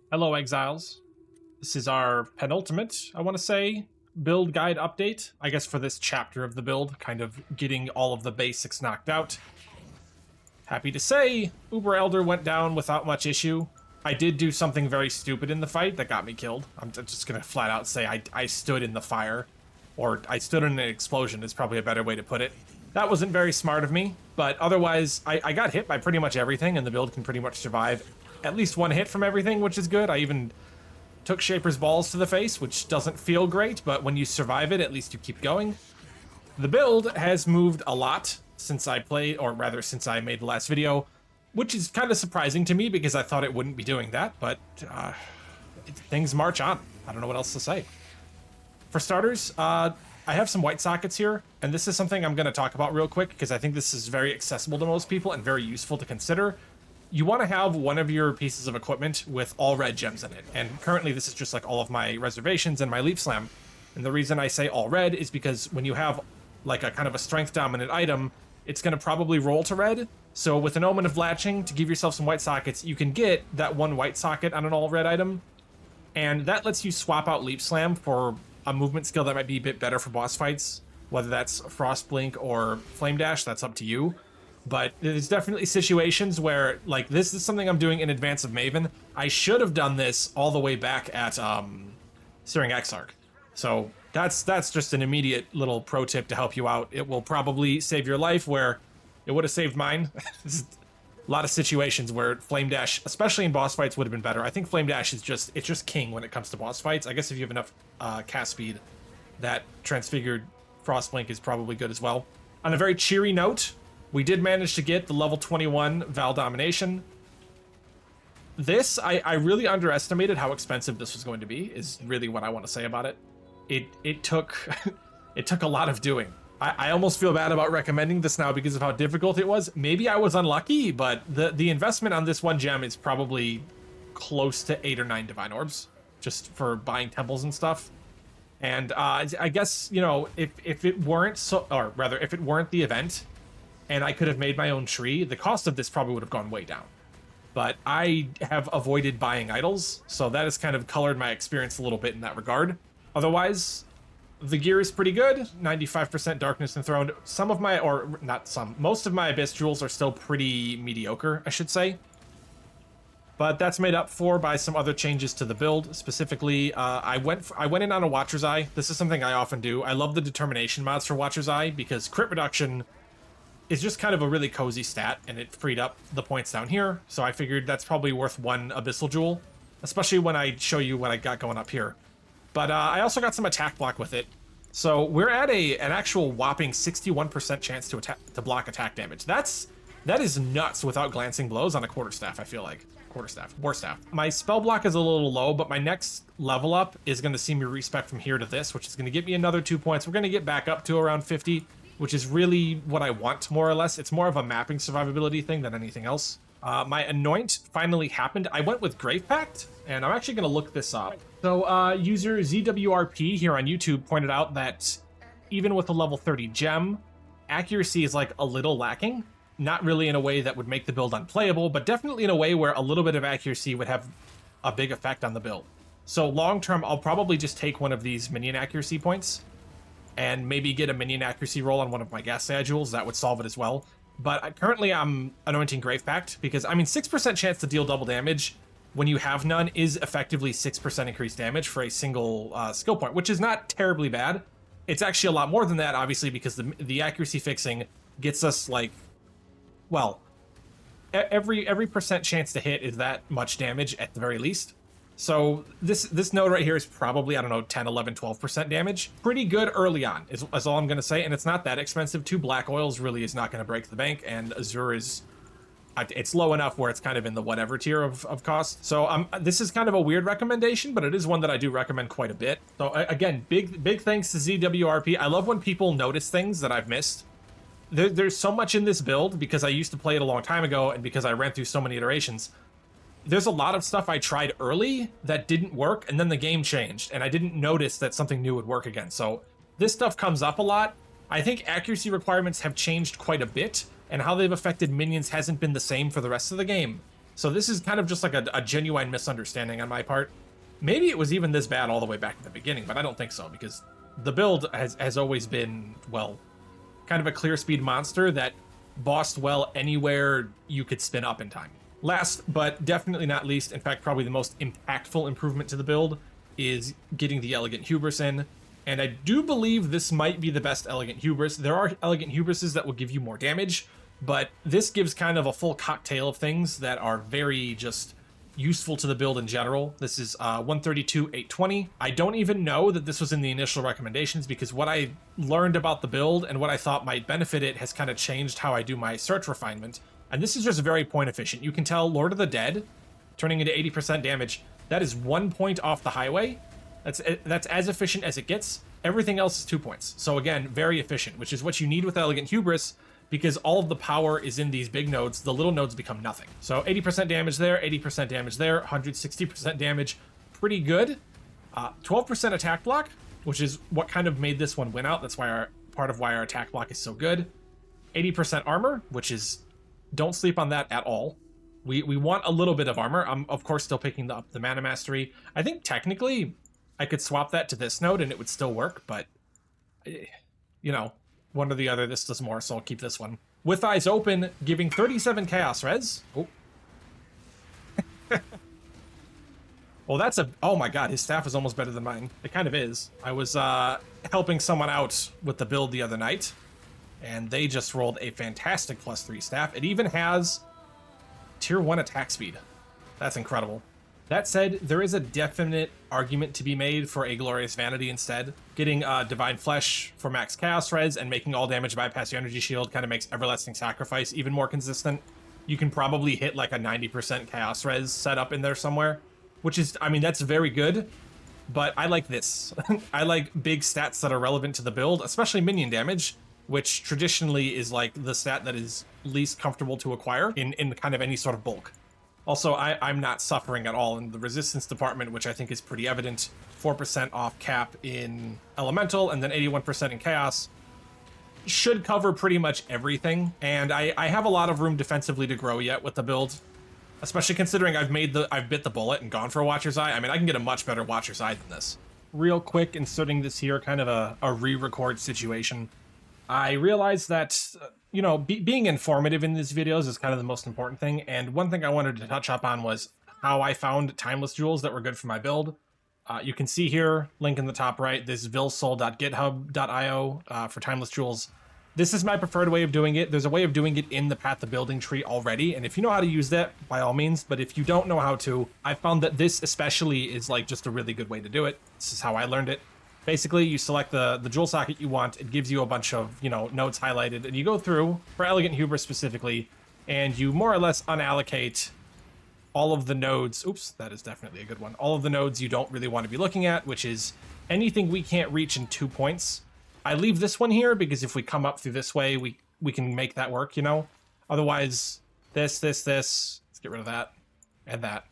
Hello, Exiles. This is our penultimate, I want to say, build guide update. I guess for this chapter of the build, kind of getting all of the basics knocked out. Happy to say, Uber Elder went down without much issue. I did do something very stupid in the fight that got me killed. I'm just going to flat out say I stood in the fire. Or I stood in an explosion is probably a better way to put it. That wasn't very smart of me, but otherwise, I got hit by pretty much everything, and the build can pretty much survive at least one hit from everything, which is good. I even took Shaper's balls to the face, which doesn't feel great, but when you survive it, at least you keep going. The build has moved a lot since I played, or rather since I made the last video, which is kind of surprising to me because I thought it wouldn't be doing that, but things march on. I don't know what else to say. For starters, I have some white sockets here, and this is something I'm going to talk about real quick because I think this is very accessible to most people and very useful to consider. You want to have one of your pieces of equipment with all red gems in it, and currently this is just like all of my reservations and my leap slam. And the reason I say all red is because when you have like a kind of a strength dominant item, it's going to probably roll to red. So with an Omen of Latching, to give yourself some white sockets, you can get that one white socket on an all red item, and that lets you swap out leap slam for a movement skill that might be a bit better for boss fights, whether that's Frost Blink or Flame Dash. That's up to you. But there's definitely situations where, like, this is something I'm doing in advance of Maven. I should have done this all the way back at Searing Exarch. So that's just an immediate little pro tip to help you out. It will probably save your life where it would have saved mine. There's a lot of situations where Flame Dash, especially in boss fights, would have been better. I think Flame Dash is just king when it comes to boss fights. I guess if you have enough cast speed, that Transfigured Frost Blink is probably good as well. On a very cheery note, we did manage to get the level 21 Val Domination. This, I really underestimated how expensive this was going to be, is really what I want to say about it. It took it took a lot of doing. I almost feel bad about recommending this now because of how difficult it was. Maybe I was unlucky, but the investment on this one gem is probably close to 8 or 9 Divine Orbs, just for buying temples and stuff. And I guess, you know, if it weren't or rather, if it weren't the event, and I could have made my own tree, the cost of this probably would have gone way down. But I have avoided buying idols, so that has kind of colored my experience a little bit in that regard. Otherwise, the gear is pretty good. 95% Darkness Enthroned. Some of my, or not some, most of my Abyss Jewels are still pretty mediocre, I should say. But that's made up for by some other changes to the build. Specifically, I went in on a Watcher's Eye. This is something I often do. I love the determination mods for Watcher's Eye because crit reduction is just kind of a really cozy stat, and it freed up the points down here. So I figured that's probably worth one Abyssal Jewel, especially when I show you what I got going up here. But I also got some attack block with it. So we're at an actual whopping 61% chance to block attack damage. That is nuts without glancing blows on a quarterstaff, I feel like. Warstaff. My spell block is a little low, but my next level up is going to see me respec from here to this, which is going to get me another 2 points. We're going to get back up to around 50. Which is really what I want, more or less. It's more of a mapping survivability thing than anything else. My Anoint finally happened. I went with Grave Pact, and I'm actually going to look this up. So user ZWRP here on YouTube pointed out that even with a level 30 gem, accuracy is like a little lacking. Not really in a way that would make the build unplayable, but definitely in a way where a little bit of accuracy would have a big effect on the build. So long term, I'll probably just take one of these minion accuracy points and maybe get a minion accuracy roll on one of my gas jewels. That would solve it as well. But currently I'm anointing Grave Pact because, I mean, 6% chance to deal double damage when you have none is effectively 6% increased damage for a single skill point, which is not terribly bad. It's actually a lot more than that, obviously, because the accuracy fixing gets us, like, well, every percent chance to hit is that much damage at the very least. So this node right here is probably, I don't know, 10, 11, 12% damage. Pretty good early on is all I'm going to say, and it's not that expensive. 2 black oils really is not going to break the bank, and Azure is, it's low enough where it's kind of in the whatever tier of cost. So this is kind of a weird recommendation, but it is one that I do recommend quite a bit. So again, big thanks to ZWRP. I love when people notice things that I've missed. There's so much in this build because I used to play it a long time ago, and because I ran through so many iterations. There's a lot of stuff I tried early that didn't work, and then the game changed, and I didn't notice that something new would work again. So this stuff comes up a lot. I think accuracy requirements have changed quite a bit, and how they've affected minions hasn't been the same for the rest of the game. So this is kind of just like a genuine misunderstanding on my part. Maybe it was even this bad all the way back at the beginning, but I don't think so, because the build has always been, well, kind of a clear speed monster that bossed well anywhere you could spin up in time. Last, but definitely not least, in fact, probably the most impactful improvement to the build is getting the Elegant Hubris in. And I do believe this might be the best Elegant Hubris. There are Elegant Hubrises that will give you more damage, but this gives kind of a full cocktail of things that are very just useful to the build in general. This is 132-820. I don't even know that this was in the initial recommendations, because what I learned about the build and what I thought might benefit it has kind of changed how I do my search refinement. And this is just very point efficient. You can tell Lord of the Dead turning into 80% damage. That is 1 point off the highway. That's as efficient as it gets. Everything else is 2 points. So again, very efficient, which is what you need with Elegant Hubris, because all of the power is in these big nodes. The little nodes become nothing. So 80% damage there, 80% damage there, 160% damage, pretty good. 12% attack block, which is what kind of made this one win out. That's why part of why our attack block is so good. 80% armor, which is, don't sleep on that at all. We want a little bit of armor. I'm of course still picking up the Mana Mastery. I think technically I could swap that to this node and it would still work, but you know, one or the other, this does more, so I'll keep this one. With Eyes Open, giving 37 Chaos Res. Oh. Well, that's oh my god, his staff is almost better than mine. It kind of is. I was helping someone out with the build the other night, and they just rolled a fantastic +3 staff. It even has tier 1 attack speed. That's incredible. That said, there is a definite argument to be made for a Glorious Vanity instead. Getting Divine Flesh for max Chaos Res and making all damage bypass your energy shield kind of makes Everlasting Sacrifice even more consistent. You can probably hit like a 90% Chaos Res setup in there somewhere, which is, I mean, that's very good, but I like this. I like big stats that are relevant to the build, especially minion damage, which traditionally is like the stat that is least comfortable to acquire in kind of any sort of bulk. Also, I'm not suffering at all in the resistance department, which I think is pretty evident. 4% off cap in Elemental, and then 81% in Chaos. Should cover pretty much everything, and I have a lot of room defensively to grow yet with the build. Especially considering I've bit the bullet and gone for a Watcher's Eye. I mean, I can get a much better Watcher's Eye than this. Real quick, inserting this here, kind of a re-record situation. I realized that, you know, being informative in these videos is kind of the most important thing, and one thing I wanted to touch up on was how I found timeless jewels that were good for my build. You can see here, link in the top right, this vilsol.github.io for timeless jewels. This is my preferred way of doing it. There's a way of doing it in the Path of Building tree already, and if you know how to use that, by all means, but if you don't know how to, I found that this especially is like just a really good way to do it. This is how I learned it. Basically, you select the jewel socket you want. It gives you a bunch of, you know, nodes highlighted, and you go through, for Elegant Hubris specifically, and you more or less unallocate all of the nodes. Oops, that is definitely a good one. All of the nodes you don't really want to be looking at, which is anything we can't reach in 2 points. I leave this one here because if we come up through this way, we can make that work, you know? Otherwise, this, let's get rid of that, and that.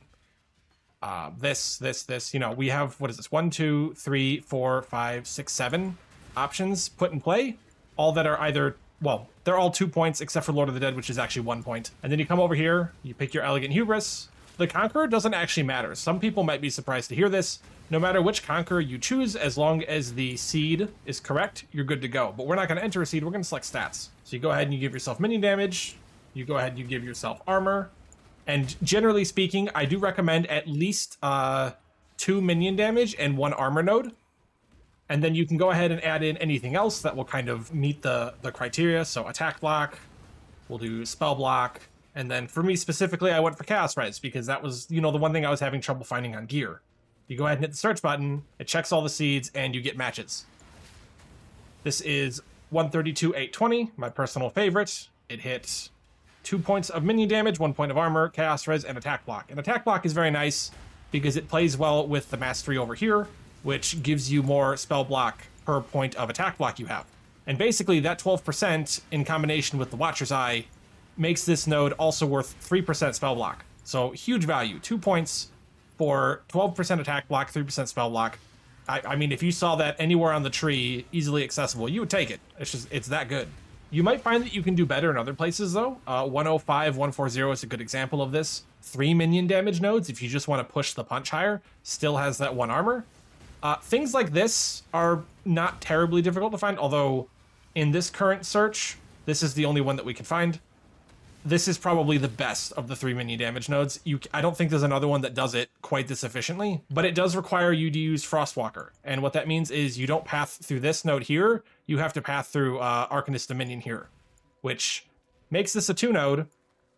This, you know, we have, what is this? 1, 2, 3, 4, 5, 6, 7 options put in play. All that are either, well, they're all 2 points except for Lord of the Dead, which is actually 1 point. And then you come over here, you pick your Elegant Hubris. The Conqueror doesn't actually matter. Some people might be surprised to hear this. No matter which Conqueror you choose, as long as the seed is correct, you're good to go. But we're not going to enter a seed, we're going to select stats. So you go ahead and you give yourself minion damage. You go ahead and you give yourself armor. And generally speaking, I do recommend at least 2 minion damage and 1 armor node. And then you can go ahead and add in anything else that will kind of meet the criteria. So attack block, we'll do spell block. And then for me specifically, I went for Chaos Res because that was, you know, the one thing I was having trouble finding on gear. You go ahead and hit the search button, it checks all the seeds, and you get matches. This is 132-820, my personal favorite. It hits 2 points of minion damage, 1 point of armor, Chaos Res, and attack block. And attack block is very nice because it plays well with the mastery over here, which gives you more spell block per point of attack block you have. And basically that 12% in combination with the Watcher's Eye makes this node also worth 3% spell block. So huge value, 2 points for 12% attack block, 3% spell block. I mean, if you saw that anywhere on the tree, easily accessible, you would take it. It's that good. You might find that you can do better in other places though. 105, 140 is a good example of this. 3 minion damage nodes, if you just want to push the punch higher, still has that 1 armor. Things like this are not terribly difficult to find, although in this current search, this is the only one that we can find. This is probably the best of the 3 minion damage nodes. I don't think there's another one that does it quite this efficiently, but it does require you to use Frostwalker. And what that means is you don't path through this node here, you have to path through Arcanist Dominion here, which makes this a 2 node,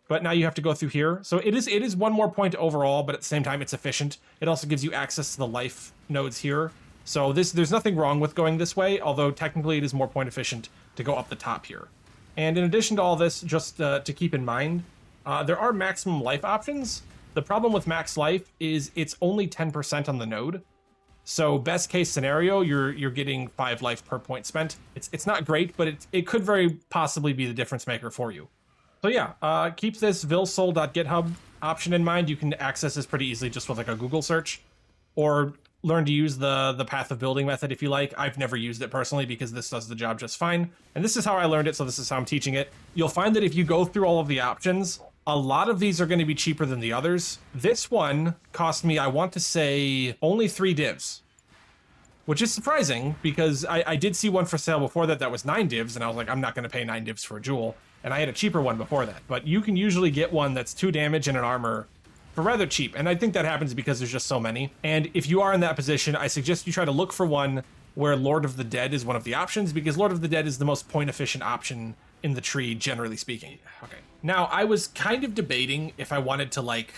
but now you have to go through here. So it is 1 more point overall, but at the same time it's efficient. It also gives you access to the life nodes here. So there's nothing wrong with going this way, although technically it is more point efficient to go up the top here. And in addition to all this, just to keep in mind, there are maximum life options. The problem with max life is it's only 10% on the node. So best case scenario, you're getting 5 life per point spent. It's not great, but it could very possibly be the difference maker for you. So yeah, keep this vilsoul.github option in mind. You can access this pretty easily just with like a Google search, or learn to use the path of building method if you like. I've never used it personally because this does the job just fine. And this is how I learned it, so this is how I'm teaching it. You'll find that if you go through all of the options, a lot of these are going to be cheaper than the others. This one cost me, I want to say, only 3 divs, which is surprising because I did see one for sale before that was 9 divs, and I was like, I'm not going to pay 9 divs for a jewel. And I had a cheaper one before that. But you can usually get one that's 2 damage and an armor for rather cheap. And I think that happens because there's just so many. And if you are in that position, I suggest you try to look for one where Lord of the Dead is one of the options, because Lord of the Dead is the most point efficient option in the tree, generally speaking. Okay. Now, I was kind of debating if I wanted to like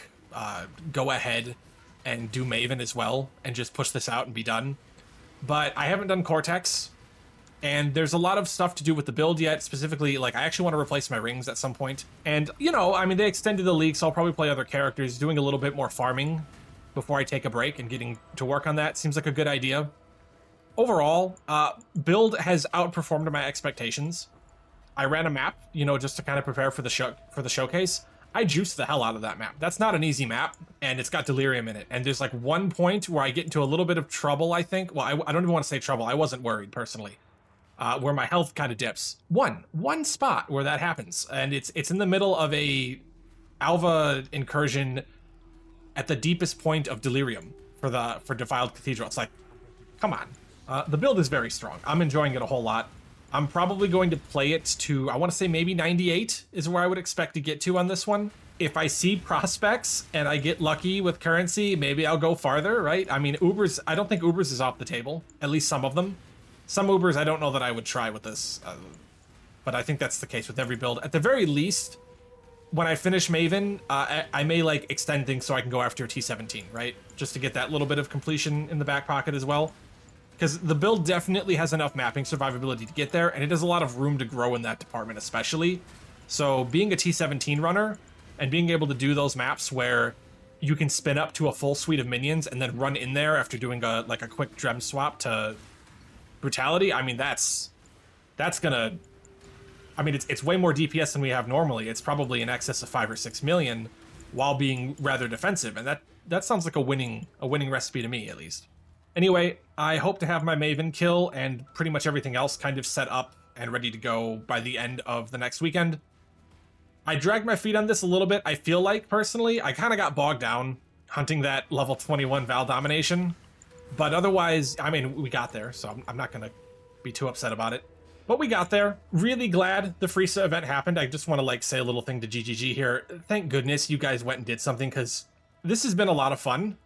go ahead and do Maven as well and just push this out and be done. But I haven't done Cortex, and there's a lot of stuff to do with the build yet. Specifically, like, I actually want to replace my rings at some point. And, you know, I mean, they extended the league, so I'll probably play other characters. Doing a little bit more farming before I take a break and getting to work on that seems like a good idea. Overall, build has outperformed my expectations. I ran a map, you know, just to kind of prepare for the showcase. I juiced the hell out of that map. That's not an easy map, and it's got Delirium in it. And there's like one point where I get into a little bit of trouble, I think. Well, I don't even want to say trouble. I wasn't worried, personally. Where my health kind of dips. One spot where that happens, and it's in the middle of a Alva incursion at the deepest point of Delirium for Defiled Cathedral. It's like, come on. The build is very strong. I'm enjoying it a whole lot. I'm probably going to play it to, I want to say maybe 98 is where I would expect to get to on this one. If I see prospects and I get lucky with currency, maybe I'll go farther, right? I mean, Ubers, I don't think Ubers is off the table, at least some of them. Some Ubers I don't know that I would try with this, but I think that's the case with every build. At the very least, when I finish Maven, I may like extend things so I can go after a T17, right? Just to get that little bit of completion in the back pocket as well. Because the build definitely has enough mapping survivability to get there, and it has a lot of room to grow in that department especially. So being a T17 runner and being able to do those maps where you can spin up to a full suite of minions and then run in there after doing a quick Drem swap to Brutality, I mean, that's gonna, I mean, it's way more DPS than we have normally. It's probably in excess of 5 or 6 million while being rather defensive, and that sounds like a winning recipe to me, at least. Anyway, I hope to have my Maven kill and pretty much everything else kind of set up and ready to go by the end of the next weekend. I dragged my feet on this a little bit, I feel like, personally. I kind of got bogged down hunting that level 21 Val Domination. But otherwise, I mean, we got there, so I'm not going to be too upset about it. But we got there. Really glad the Phrecia event happened. I just want to, like, say a little thing to GGG here. Thank goodness you guys went and did something, because this has been a lot of fun.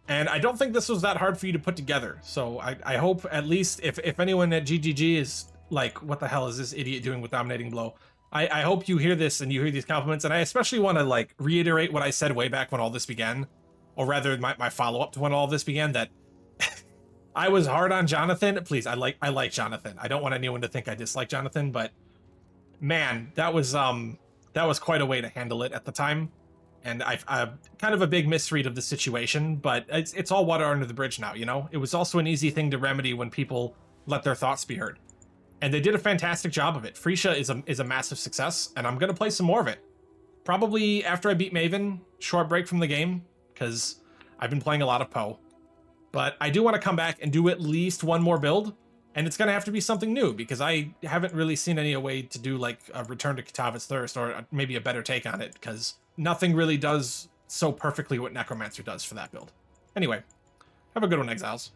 And I don't think this was that hard for you to put together. So I hope at least if anyone at GGG is like, what the hell is this idiot doing with Dominating Blow? I hope you hear this and you hear these compliments. And I especially want to, like, reiterate what I said way back when all this began. Or rather, my follow-up to when all this began, that I was hard on Jonathan. Please, I like Jonathan. I don't want anyone to think I dislike Jonathan, but man, that was quite a way to handle it at the time. And I've kind of a big misread of the situation, but it's all water under the bridge now, you know? It was also an easy thing to remedy when people let their thoughts be heard. And they did a fantastic job of it. Phrecia is a massive success, and I'm gonna play some more of it. Probably after I beat Maven, short break from the game, because I've been playing a lot of Poe. But I do want to come back and do at least one more build, and it's gonna have to be something new, because I haven't really seen any way to do like a Return to Kitava's Thirst, or maybe a better take on it, because nothing really does so perfectly what Necromancer does for that build. Anyway, have a good one, Exiles.